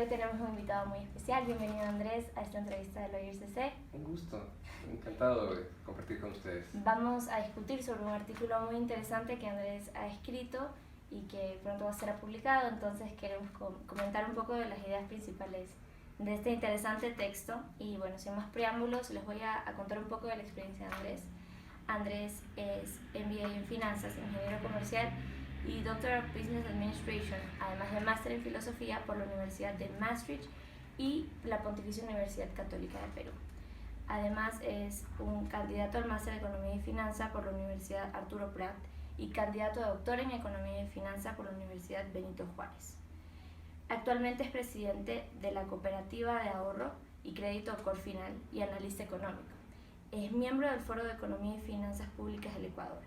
hoy tenemos un invitado muy especial. Bienvenido, Andrés, a esta entrevista de Lawyer CC. Un gusto, encantado de compartir con ustedes. Vamos a discutir sobre un artículo muy interesante que Andrés ha escrito y que pronto va a ser publicado, entonces queremos comentar un poco de las ideas principales de este interesante texto. Y bueno, sin más preámbulos, les voy a contar un poco de la experiencia de Andrés. Andrés es MBA en Finanzas, ingeniero comercial y Doctor of Business Administration, además de máster en Filosofía por la Universidad de Maastricht y la Pontificia Universidad Católica de Perú. Además es un candidato al máster de Economía y Finanza por la Universidad Arturo Prat y candidato a doctor en Economía y Finanza por la Universidad Benito Juárez. Actualmente es presidente de la Cooperativa de Ahorro y Crédito Corfinal y analista económico. Es miembro del Foro de Economía y Finanzas Públicas del Ecuador.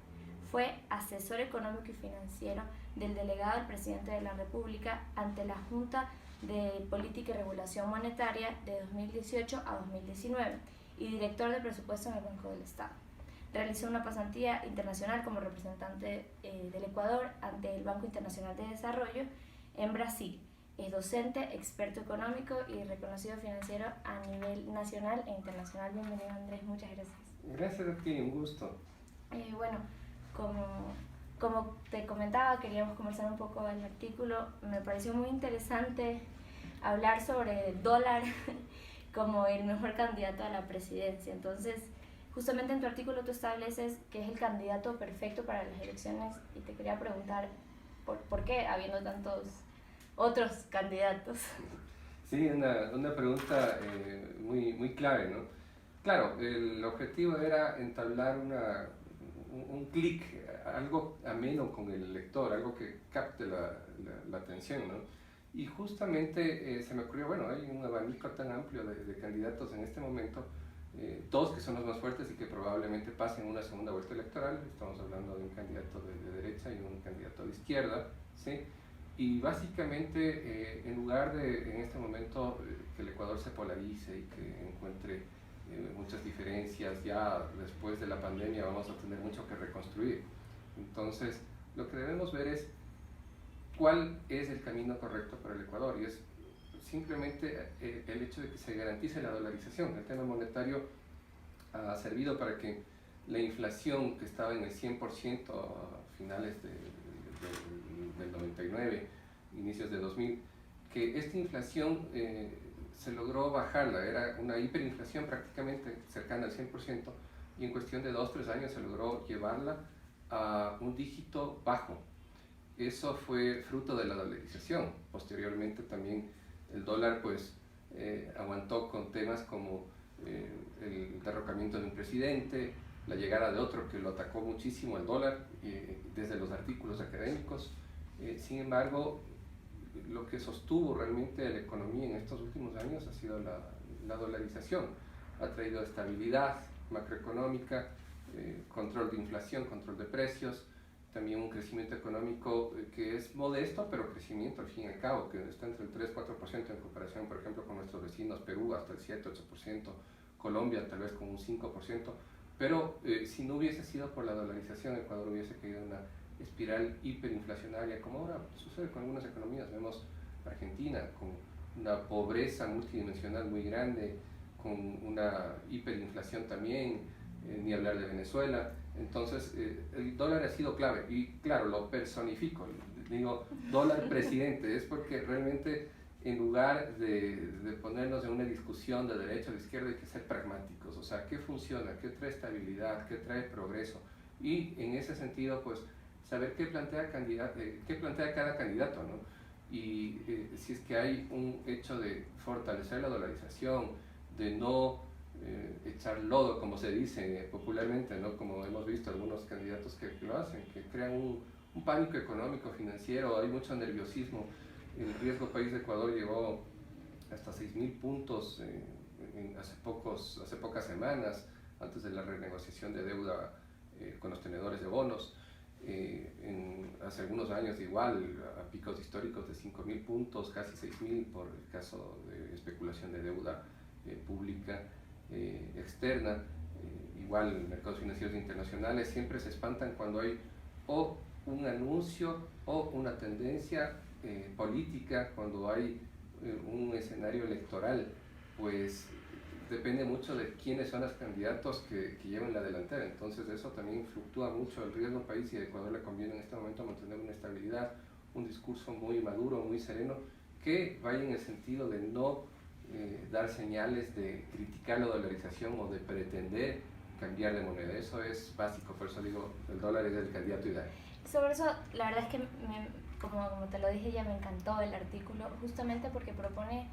Fue asesor económico y financiero del delegado del presidente de la República ante la Junta de Política y Regulación Monetaria de 2018 a 2019 y director de presupuesto en el Banco del Estado. Realizó una pasantía internacional como representante del Ecuador ante el Banco Internacional de Desarrollo en Brasil. Es docente, experto económico y reconocido financiero a nivel nacional e internacional. Bienvenido, Andrés, muchas gracias. Gracias a ti, un gusto. Bueno, como te comentaba, queríamos conversar un poco del artículo. Me pareció muy interesante hablar sobre el dólar como el mejor candidato a la presidencia. Entonces, justamente en tu artículo tú estableces que es el candidato perfecto para las elecciones y te quería preguntar por qué, habiendo tantos otros candidatos. Sí, una pregunta muy clave, ¿no? Claro, el objetivo era entablar un clic, algo ameno con el lector, algo que capte la atención, ¿no? Y justamente se me ocurrió, bueno, hay un abanico tan amplio de candidatos en este momento, dos que son los más fuertes y que probablemente pasen una segunda vuelta electoral. Estamos hablando de un candidato de derecha y un candidato de izquierda, ¿sí? Y básicamente, en lugar de en este momento que el Ecuador se polarice y que encuentre muchas diferencias, ya después de la pandemia vamos a tener mucho que reconstruir. Entonces, lo que debemos ver es cuál es el camino correcto para el Ecuador, y es simplemente el hecho de que se garantice la dolarización. El tema monetario ha servido para que la inflación, que estaba en el 100% a finales del 99, inicios de 2000, que esta inflación se logró bajarla, era una hiperinflación prácticamente cercana al 100%, y en cuestión de 2-3 años se logró llevarla a un dígito bajo. Eso fue fruto de la dolarización. Posteriormente también el dólar pues aguantó con temas como el derrocamiento de un presidente, la llegada de otro que lo atacó muchísimo al dólar desde los artículos académicos. Sin embargo, lo que sostuvo realmente la economía en estos últimos años ha sido la dolarización. Ha traído estabilidad macroeconómica, control de inflación, control de precios, también un crecimiento económico que es modesto, pero crecimiento al fin y al cabo, que está entre el 3-4% en comparación, por ejemplo, con nuestros vecinos Perú, hasta el 7-8%, Colombia tal vez con un 5%, pero si no hubiese sido por la dolarización, Ecuador hubiese caído en una espiral hiperinflacionaria, como ahora sucede con algunas economías. Vemos Argentina con una pobreza multidimensional muy grande, con una hiperinflación también, ni hablar de Venezuela. Entonces el dólar ha sido clave, y claro, lo personifico, digo dólar presidente, es porque realmente en lugar de ponernos en una discusión de derecha o de izquierda hay que ser pragmáticos, o sea, ¿qué funciona? ¿Qué trae estabilidad? ¿Qué trae progreso? Y en ese sentido, pues, saber qué plantea cada candidato, ¿no? Y si es que hay un hecho de fortalecer la dolarización, de no echar lodo, como se dice popularmente, ¿no? Como hemos visto algunos candidatos que lo hacen, que crean un pánico económico, financiero, hay mucho nerviosismo. El riesgo país de Ecuador llegó hasta 6.000 puntos hace pocas semanas, antes de la renegociación de deuda con los tenedores de bonos. Hace algunos años igual, a picos históricos de 5.000 puntos, casi 6.000 por el caso de especulación de deuda pública externa. Igual mercados financieros internacionales siempre se espantan cuando hay o un anuncio o una tendencia política, cuando hay un escenario electoral, pues depende mucho de quiénes son los candidatos que llevan la delantera. Entonces eso también fluctúa mucho el riesgo país, y a Ecuador le conviene en este momento mantener una estabilidad, un discurso muy maduro, muy sereno, que vaya en el sentido de no dar señales de criticar la dolarización o de pretender cambiar de moneda. Eso es básico, por eso digo, el dólar es el candidato ideal. Sobre eso, la verdad es que, como te lo dije ya, me encantó el artículo, justamente porque propone,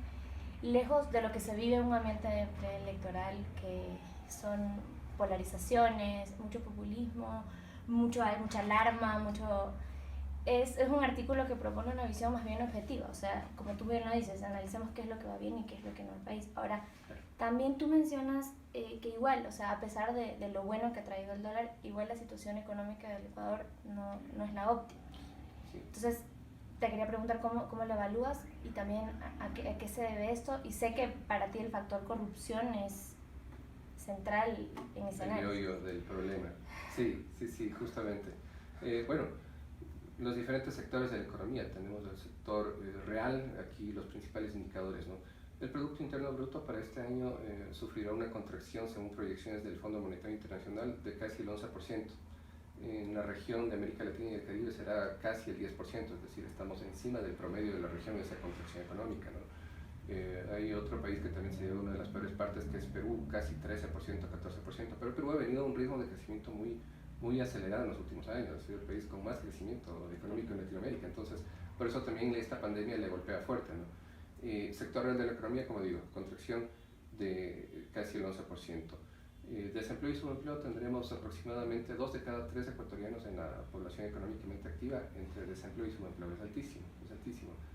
lejos de lo que se vive en un ambiente electoral, que son polarizaciones, mucho populismo, mucha alarma, es un artículo que propone una visión más bien objetiva. O sea, como tú bien lo dices, analicemos qué es lo que va bien y qué es lo que no en el país. Ahora, también tú mencionas que igual, o sea, a pesar de lo bueno que ha traído el dólar, igual la situación económica del Ecuador no es la óptima. Sí. Entonces, te quería preguntar cómo lo evalúas y también a qué se debe esto. Y sé que para ti el factor corrupción es central en ese análisis. El meollo del problema. Sí, justamente. Bueno, los diferentes sectores de la economía. Tenemos el sector real, aquí los principales indicadores, ¿no? El Producto Interno Bruto para este año sufrirá una contracción, según proyecciones del Fondo Monetario Internacional, de casi el 11%. En la región de América Latina y el Caribe será casi el 10%, es decir, estamos encima del promedio de la región de esa contracción económica, ¿no? Hay otro país que también se lleva una de las peores partes, que es Perú, casi 13%, 14%, pero Perú ha venido a un ritmo de crecimiento muy acelerado en los últimos años, ha sido el país con más crecimiento económico en Latinoamérica. Entonces, por eso también esta pandemia le golpea fuerte, ¿no? Sector real de la economía, como digo, contracción de casi el 11%. Desempleo y subempleo, tendremos aproximadamente 2 de cada 3 ecuatorianos en la población económicamente activa entre desempleo y subempleo. Es altísimo,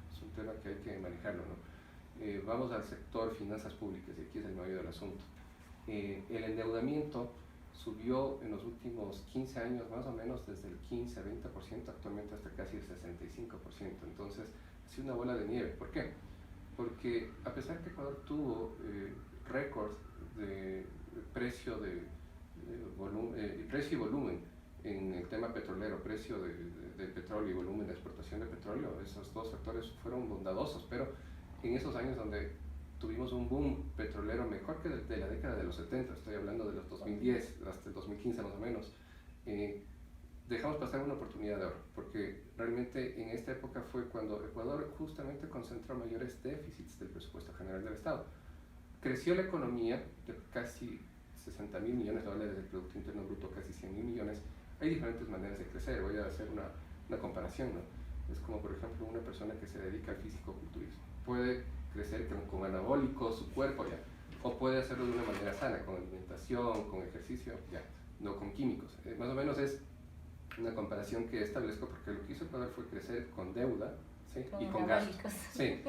es un tema que hay que manejarlo, ¿no? Vamos al sector finanzas públicas, y aquí es el meollo del asunto. El endeudamiento subió en los últimos 15 años más o menos desde el 15 a 20%, actualmente hasta casi el 65%. Entonces ha sido una bola de nieve. ¿Por qué? Porque a pesar que Ecuador tuvo récord de precio precio y volumen en el tema petrolero, precio del petróleo y volumen de exportación de petróleo, esos dos factores fueron bondadosos, pero en esos años donde tuvimos un boom petrolero mejor que de la década de los 70, estoy hablando de los 2010 hasta el 2015 más o menos, dejamos pasar una oportunidad de oro, porque realmente en esta época fue cuando Ecuador justamente concentró mayores déficits del presupuesto general del Estado. Creció la economía de casi 60.000 millones de dólares del Producto Interno Bruto, casi 100.000 millones. Hay diferentes maneras de crecer, voy a hacer una comparación, ¿no? Es como, por ejemplo, una persona que se dedica al físico-culturismo. Puede crecer con anabólicos, su cuerpo, ya. O puede hacerlo de una manera sana, con alimentación, con ejercicio, ya. No con químicos. Más o menos es una comparación que establezco, porque lo que hizo Ecuador fue crecer con deuda, ¿sí? Y con gastos, sí,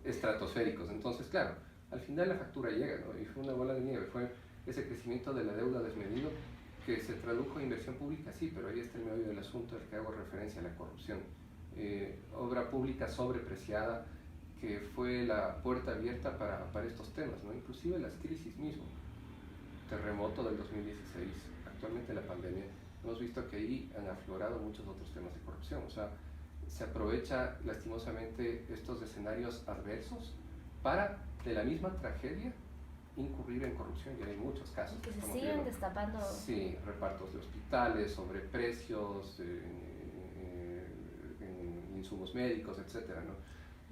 estratosféricos. Entonces, claro, al final la factura llega, ¿no? Y fue una bola de nieve, fue ese crecimiento de la deuda desmedido que se tradujo en inversión pública, sí, pero ahí está el meollo del asunto al que hago referencia, la corrupción. Obra pública sobrepreciada, que fue la puerta abierta para estos temas, ¿no? Inclusive las crisis mismo, terremoto del 2016, actualmente la pandemia, hemos visto que ahí han aflorado muchos otros temas de corrupción. O sea, se aprovecha lastimosamente estos escenarios adversos para, de la misma tragedia, incurrir en corrupción, y hay muchos casos. Que se siguen destapando. Sí, repartos de hospitales, sobreprecios, en insumos médicos, etcétera, ¿no?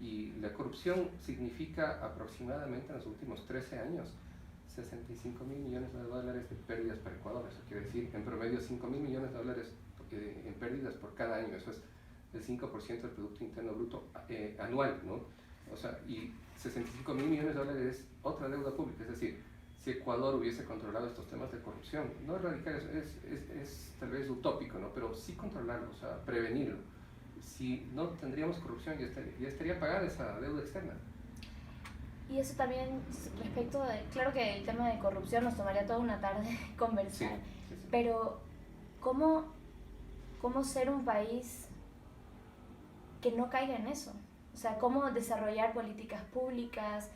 Y la corrupción significa aproximadamente en los últimos 13 años 65.000 millones de dólares de pérdidas para Ecuador. Eso quiere decir, en promedio, 5.000 millones de dólares en pérdidas por cada año. Eso es el 5% del Producto Interno Bruto anual, ¿no? O sea, y 65.000 millones de dólares es otra deuda pública. Es decir, si Ecuador hubiese controlado estos temas de corrupción, no erradicar, es tal vez utópico, ¿no? Pero sí controlarlo, o sea, prevenirlo. Si no tendríamos corrupción, ya estaría pagada esa deuda externa. Y eso también respecto de, claro que el tema de corrupción nos tomaría toda una tarde conversar, sí. Pero ¿cómo ser un país que no caiga en eso? O sea, ¿cómo desarrollar políticas públicas?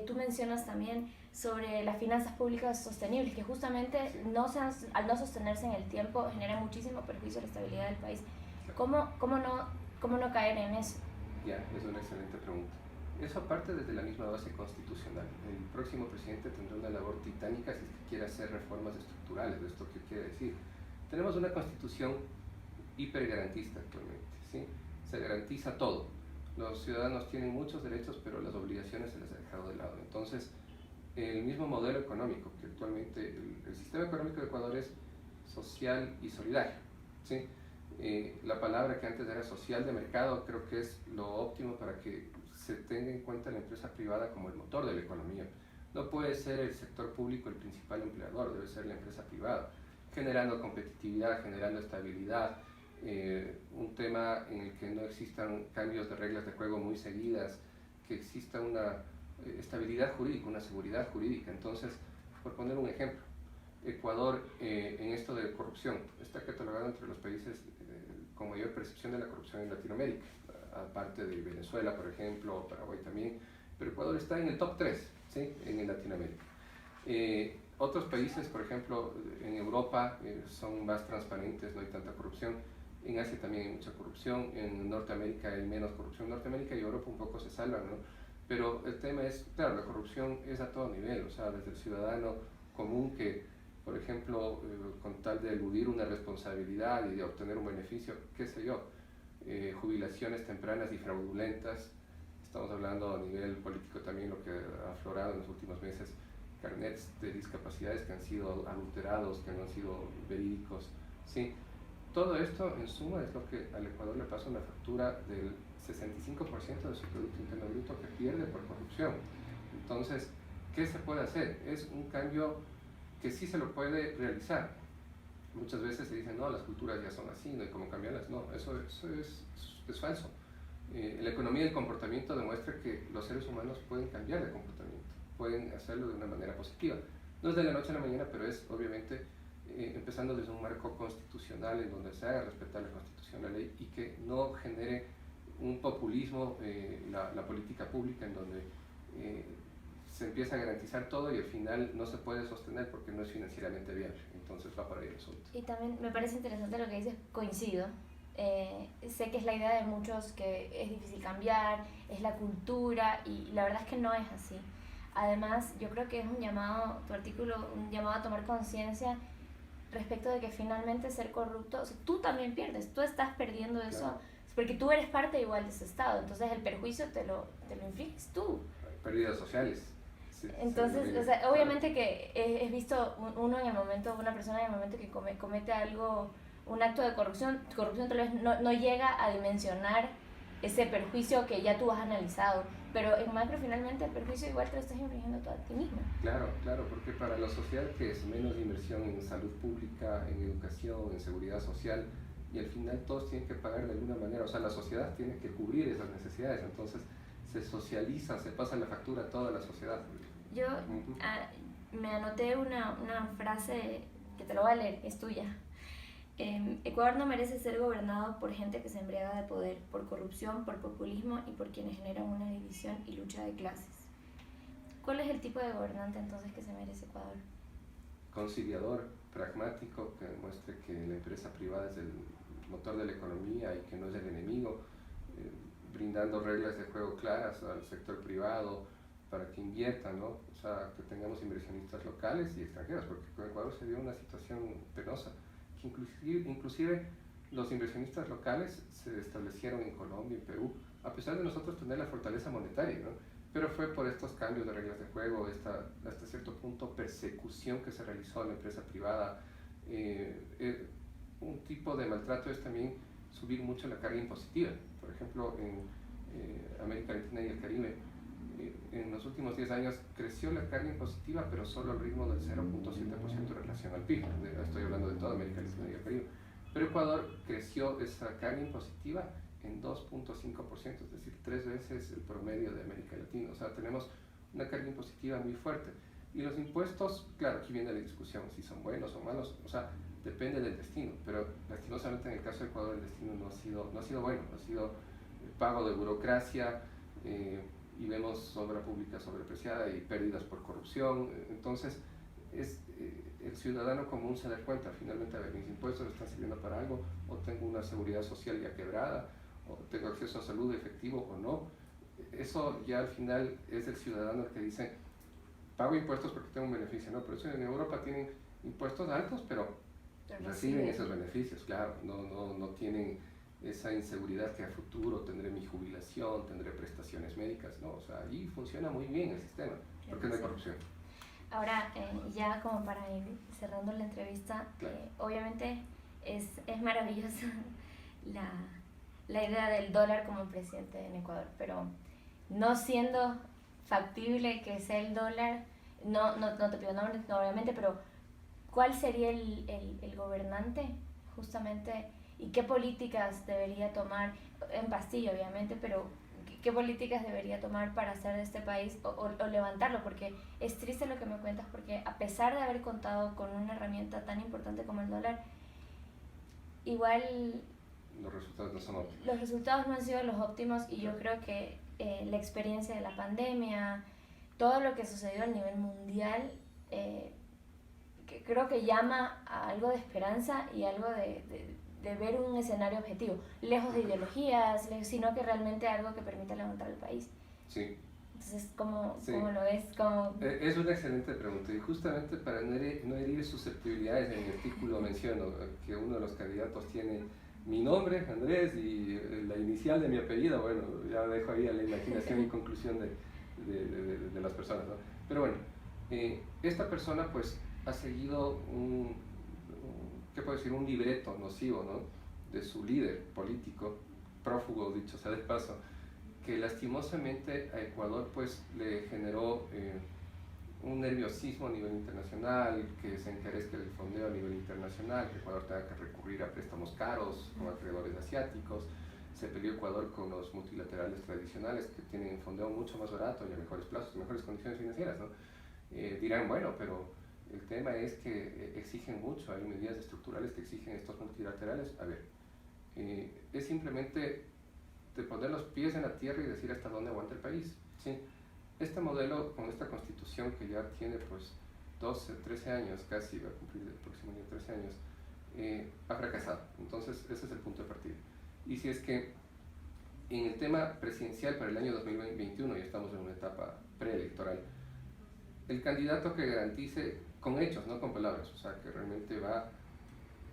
Tú mencionas también sobre las finanzas públicas sostenibles, que justamente sí. Al no sostenerse en el tiempo genera muchísimo perjuicio a la estabilidad del país. ¿Cómo no caer en eso? Ya, es una excelente pregunta. Eso parte desde la misma base constitucional. El próximo presidente tendrá una labor titánica si es que quiere hacer reformas estructurales. ¿Esto qué quiere decir? Tenemos una constitución hipergarantista actualmente, ¿sí? Se garantiza todo. Los ciudadanos tienen muchos derechos, pero las obligaciones se les ha dejado de lado. Entonces, el mismo modelo económico, que actualmente el sistema económico de Ecuador es social y solidario, ¿sí? La palabra que antes era social de mercado creo que es lo óptimo para que se tenga en cuenta la empresa privada como el motor de la economía. No puede ser el sector público el principal empleador, debe ser la empresa privada, generando competitividad, generando estabilidad, un tema en el que no existan cambios de reglas de juego muy seguidas, que exista una estabilidad jurídica, una seguridad jurídica. Entonces, por poner un ejemplo, Ecuador en esto de corrupción está catalogado entre los países con mayor percepción de la corrupción en Latinoamérica, aparte de Venezuela, por ejemplo, Paraguay también, pero Ecuador está en el top 3, ¿sí? En Latinoamérica. Otros países, por ejemplo, en Europa son más transparentes, no hay tanta corrupción. En Asia también hay mucha corrupción, en Norteamérica hay menos corrupción. Norteamérica y Europa un poco se salvan, ¿no? Pero el tema es, claro, la corrupción es a todo nivel, o sea, desde el ciudadano común que, por ejemplo, con tal de eludir una responsabilidad y de obtener un beneficio, qué sé yo, jubilaciones tempranas y fraudulentas. Estamos hablando a nivel político también lo que ha aflorado en los últimos meses, carnets de discapacidades que han sido adulterados, que no han sido verídicos, ¿sí? Todo esto en suma es lo que al Ecuador le pasa una factura del 65% de su Producto Interno Bruto que pierde por corrupción. Entonces, ¿qué se puede hacer? Es un cambio que sí se lo puede realizar. Muchas veces se dice, no, las culturas ya son así, no hay cómo cambiarlas. No, eso es falso. La economía del comportamiento demuestra que los seres humanos pueden cambiar de comportamiento, pueden hacerlo de una manera positiva. No es de la noche a la mañana, pero es obviamente empezando desde un marco constitucional en donde se haga respetar la Constitución, la ley, y que no genere un populismo, la política pública, en donde se empieza a garantizar todo y al final no se puede sostener porque no es financieramente viable. Entonces va por ahí el asunto. Y también me parece interesante lo que dices, coincido. Sé que es la idea de muchos que es difícil cambiar, es la cultura, y la verdad es que no es así. Además, yo creo que es un llamado, tu artículo, un llamado a tomar conciencia respecto de que finalmente ser corrupto, o sea, tú también pierdes, tú estás perdiendo eso, claro, porque tú eres parte igual de ese Estado, entonces el perjuicio te lo infliges tú. Pérdidas sociales. Sí, entonces, o sea, obviamente que es visto uno en el momento, una persona en el momento que comete algo, un acto de corrupción tal vez no llega a dimensionar ese perjuicio que ya tú has analizado, pero en macro finalmente el perjuicio igual te lo estás infligiendo tú a ti mismo. Claro, claro, porque para la sociedad que es menos inversión en salud pública, en educación, en seguridad social, y al final todos tienen que pagar de alguna manera, o sea, la sociedad tiene que cubrir esas necesidades, entonces se socializa, se pasa la factura a toda la sociedad. Yo me anoté una frase que te lo voy a leer, es tuya. Ecuador no merece ser gobernado por gente que se embriaga de poder, por corrupción, por populismo y por quienes generan una división y lucha de clases. ¿Cuál es el tipo de gobernante entonces que se merece Ecuador? Conciliador, pragmático, que demuestre que la empresa privada es el motor de la economía y que no es el enemigo, brindando reglas de juego claras al sector privado para que invierta, ¿no? O sea, que tengamos inversionistas locales y extranjeros, porque con Ecuador se dio una situación penosa, que inclusive los inversionistas locales se establecieron en Colombia, en Perú, a pesar de nosotros tener la fortaleza monetaria, ¿no? Pero fue por estos cambios de reglas de juego, hasta cierto punto persecución que se realizó a la empresa privada. Un tipo de maltrato es también subir mucho la carga impositiva. Por ejemplo, en América Latina y el Caribe, en los últimos 10 años creció la carga impositiva, pero solo al ritmo del 0.7% en relación al PIB. Estoy hablando de toda América Latina y el Caribe. Pero Ecuador creció esa carga impositiva en 2.5%, es decir, 3 veces el promedio de América Latina. O sea, tenemos una carga impositiva muy fuerte. Y los impuestos, claro, aquí viene la discusión, si son buenos o malos, o sea, depende del destino, pero lastimosamente en el caso de Ecuador el destino no ha sido bueno, ha sido pago de burocracia, y vemos obra pública sobrepreciada y pérdidas por corrupción. Entonces, el ciudadano común se da cuenta, finalmente, a ver, mis impuestos están sirviendo para algo, o tengo una seguridad social ya quebrada, o tengo acceso a salud efectivo o no, eso ya al final es el ciudadano el que dice, pago impuestos porque tengo un beneficio, ¿no? Pero eso en Europa tienen impuestos altos, pero reciben esos beneficios, claro, no tienen esa inseguridad que a futuro tendré mi jubilación, tendré prestaciones médicas, ¿no? O sea, allí funciona muy bien el sistema, porque no hay corrupción. Ahora, ya como para ir cerrando la entrevista, Claro. Obviamente es maravillosa la idea del dólar como presidente en Ecuador, pero no siendo factible que sea el dólar, no te pido nombres, no, obviamente, pero ¿cuál sería el gobernante justamente y qué políticas debería tomar, en Bastilla obviamente, pero qué políticas debería tomar para hacer de este país o levantarlo? Porque es triste lo que me cuentas, porque a pesar de haber contado con una herramienta tan importante como el dólar, igual Los resultados no son óptimos. Los resultados no han sido los óptimos y yo creo que la experiencia de la pandemia, todo lo que sucedió a nivel mundial, que creo que llama a algo de esperanza y algo de ver un escenario objetivo, lejos de ideologías, sino que realmente algo que permita levantar el país. Sí. Entonces, ¿cómo lo ves? Es una excelente pregunta y justamente para no herir susceptibilidades, en el artículo menciono que uno de los candidatos tiene mi nombre, Andrés, y la inicial de mi apellido. Bueno, ya dejo ahí a la imaginación y conclusión de las personas, ¿no? Pero bueno, esta persona pues ha seguido ¿qué puedo decir? Un libreto nocivo, ¿no? De su líder político, prófugo, dicho sea de paso, que lastimosamente a Ecuador pues le generó un nerviosismo a nivel internacional, que se encarezca el fondeo a nivel internacional, que Ecuador tenga que recurrir a préstamos caros con acreedores asiáticos. Se peleó Ecuador con los multilaterales tradicionales que tienen fondeo mucho más barato y a mejores plazos, mejores condiciones financieras, ¿no? Dirán, bueno, pero el tema es que exigen mucho, hay medidas estructurales que exigen estos multilaterales. A ver, es simplemente de poner los pies en la tierra y decir hasta dónde aguanta el país, ¿sí? Este modelo, con esta constitución que ya tiene pues 12, 13 años, casi va a cumplir el próximo año 13 años, ha fracasado. Entonces ese es el punto de partida. Y si es que en el tema presidencial para el año 2021, ya estamos en una etapa preelectoral, el candidato que garantice con hechos, no con palabras, o sea, que realmente va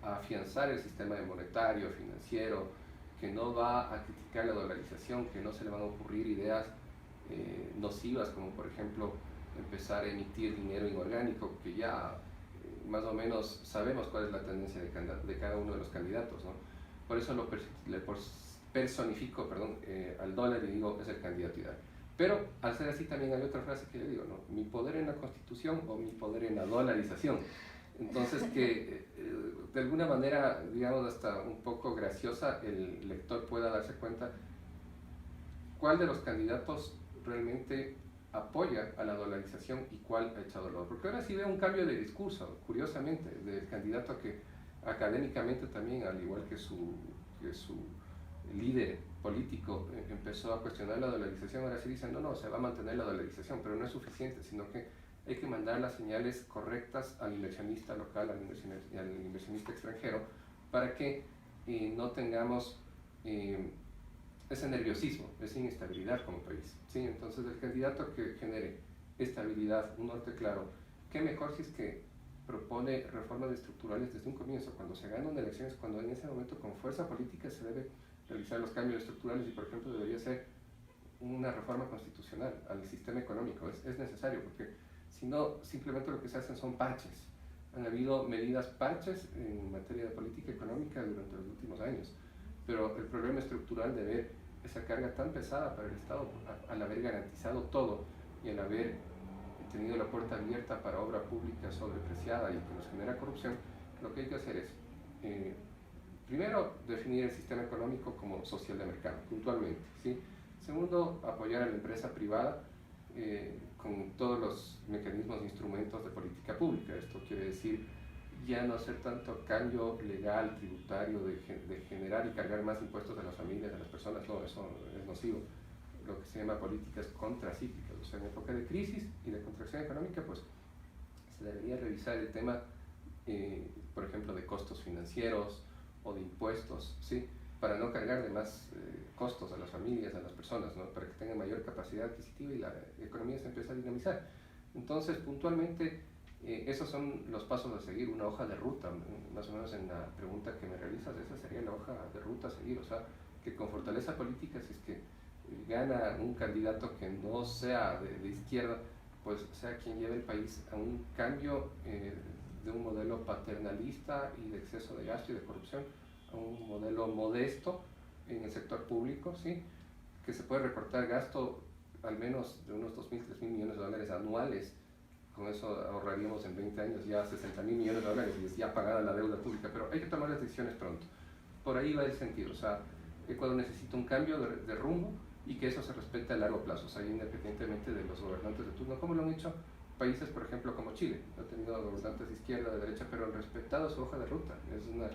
a afianzar el sistema monetario, financiero, que no va a criticar la dolarización, que no se le van a ocurrir ideas nocivas como por ejemplo empezar a emitir dinero inorgánico, que ya más o menos sabemos cuál es la tendencia de cada uno de los candidatos, ¿no? Por eso personifico al dólar y digo es el candidato ideal. Pero al ser así también hay otra frase que yo digo, ¿no? Mi poder en la constitución o mi poder en la dolarización. Entonces que de alguna manera, digamos hasta un poco graciosa, el lector pueda darse cuenta cuál de los candidatos realmente apoya a la dolarización y cuál ha echado el dólar. Porque ahora sí veo un cambio de discurso, curiosamente, del candidato que académicamente también, al igual que su líder político, empezó a cuestionar la dolarización. Ahora sí dicen, no, se va a mantener la dolarización, pero no es suficiente, sino que hay que mandar las señales correctas al inversionista local, al inversionista extranjero, para que no tengamos ese nerviosismo, esa inestabilidad como país, ¿sí? Entonces el candidato que genere estabilidad, un norte claro, qué mejor si es que propone reformas estructurales desde un comienzo. Cuando se gana una elección es cuando en ese momento con fuerza política se debe realizar los cambios estructurales y por ejemplo debería ser una reforma constitucional al sistema económico. Es necesario porque si no simplemente lo que se hacen son parches. Han habido medidas parches en materia de política económica durante los últimos años, pero el problema estructural de ver esa carga tan pesada para el Estado al haber garantizado todo y al haber tenido la puerta abierta para obra pública sobrepreciada y que nos genera corrupción, lo que hay que hacer es primero definir el sistema económico como social de mercado, puntualmente, ¿sí? Segundo, apoyar a la empresa privada con todos los mecanismos e instrumentos de política pública. Esto quiere decir ya no hacer tanto cambio legal, tributario, de generar y cargar más impuestos a las familias, a las personas. No, eso es nocivo. Lo que se llama políticas contracíclicas. O sea, en época de crisis y de contracción económica, pues se debería revisar el tema, por ejemplo, de costos financieros o de impuestos, ¿sí? para no cargar de más costos a las familias, a las personas, ¿no? Para que tengan mayor capacidad adquisitiva y la economía se empiece a dinamizar. Entonces, puntualmente, esos son los pasos a seguir, una hoja de ruta, más o menos en la pregunta que me realizas, esa sería la hoja de ruta a seguir, o sea, que con fortaleza política, si es que gana un candidato que no sea de izquierda, pues sea quien lleve el país a un cambio de un modelo paternalista y de exceso de gasto y de corrupción a un modelo modesto en el sector público, ¿sí? Que se puede recortar gasto al menos de unos 2.000, 3.000 millones de dólares anuales. Con eso ahorraríamos en 20 años ya 60.000 millones de dólares y es ya pagada la deuda pública, pero hay que tomar las decisiones pronto. Por ahí va el sentido, o sea, Ecuador necesita un cambio de rumbo y que eso se respete a largo plazo, o sea, independientemente de los gobernantes de turno, como lo han hecho países, por ejemplo, como Chile. Ha tenido gobernantes de izquierda, de derecha, pero han respetado su hoja de ruta. Es una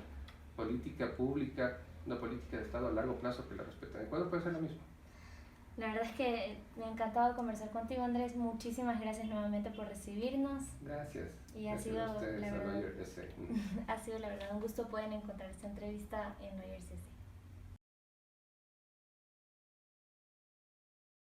política pública, una política de Estado a largo plazo que la respeta. En Ecuador puede ser lo mismo. La verdad es que me ha encantado conversar contigo, Andrés. Muchísimas gracias nuevamente por recibirnos. Gracias. Y gracias ha sido, a ustedes, la verdad, a Roger S. ha sido la verdad un gusto. Pueden encontrar esta entrevista en Roger S.